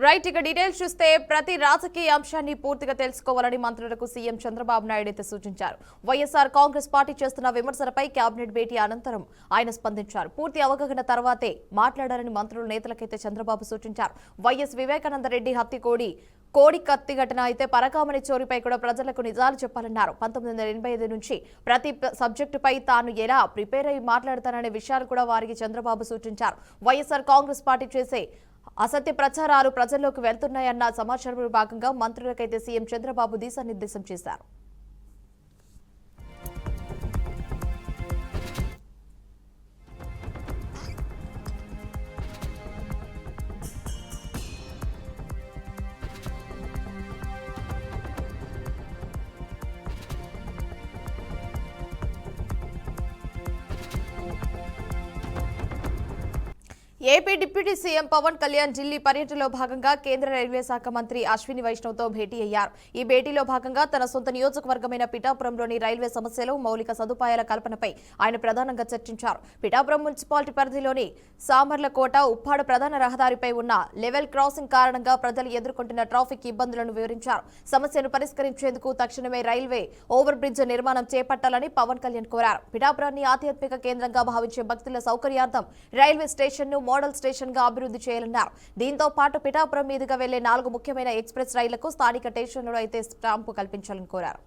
Right ఇక details చూస్తే ప్రతి రాజకీయ అంశాన్ని పూర్తిగా తెలుసుకోవాలని మంత్రులకు సీఎం చంద్రబాబు నాయుడు అయితే సూచించారు. వైఎస్ఆర్ కాంగ్రెస్ పార్టీ చేస్తున్న విమర్శలపై కేబినెట్ భేటీ అనంతరం ఆయన స్పందించారు. పూర్తి అవగాహన తర్వాతే మాట్లాడాలని మంత్రుల నేతలకైతే చంద్రబాబు సూచించారు. వైఎస్ వివేకానంద రెడ్డి హత్య కోడి కత్తి ఘటన అయితే పరకామణి చోరీపై కూడా ప్రజలకు నిజాలు చెప్పాలన్నారు. 1985 నుంచి ప్రతి సబ్జెక్టుపై తాను ఎలా ప్రిపేర్ అయి మాట్లాడతాననే విషయాలు కూడా వారికి చంద్రబాబు సూచించారు. వైఎస్ఆర్ కాంగ్రెస్ పార్టీ చేసే అసత్య ప్రచారాలు ప్రజల్లోకి వెళ్తున్నాయన్న సమాచారంలో భాగంగా మంత్రులకైతే సీఎం చంద్రబాబు దిశానిర్దేశం చేశారు. AP deputy CM Pawan Kalyan Delhi పర్యటనలో భాగంగా కేంద్ర రైల్వే శాఖ మంత్రి అశ్విని వైష్ణవ్తో భేటీ అయ్యారు. ఈ భేటీలో భాగంగా తన సొంత నియోజకవర్గమైన పిఠాపురంలోని రైల్వే సమస్యలు, మౌలిక సదుపాయాల కల్పనపై ఆయన ప్రధానంగా చర్చించారు. పిఠాపురం మున్సిపాలిటీ పరిధిలోని సామర్లకోట, ఉప్పాడ ప్రధాన రహదారిపై ఉన్న లెవెల్ క్రాసింగ్ కారణంగా ప్రజలు ఎదుర్కొంటున్న ట్రాఫిక్ ఇబ్బందులను వివరించారు. సమస్యను పరిష్కరించేందుకు తక్షణమే రైల్వే ఓవర్ బ్రిడ్జ్ నిర్మాణం చేపట్టాలని పవన్ కళ్యాణ్ కోరారు. పిఠాపురాన్ని ఆధ్యాత్మిక కేంద్రంగా భావించే భక్తుల సౌకర్యార్థం రైల్వే స్టేషన్ను మోడల్ స్టేషన్ గా అభివృద్ధి చేయాలన్నారు. దీంతో పాటు పిఠాపురం మీదుగా వెళ్లే 4 ముఖ్యమైన ఎక్స్ప్రెస్ రైళ్లకు స్థానిక స్టేషన్లలో అయితే స్టాంపు కల్పించాలని కోరారు.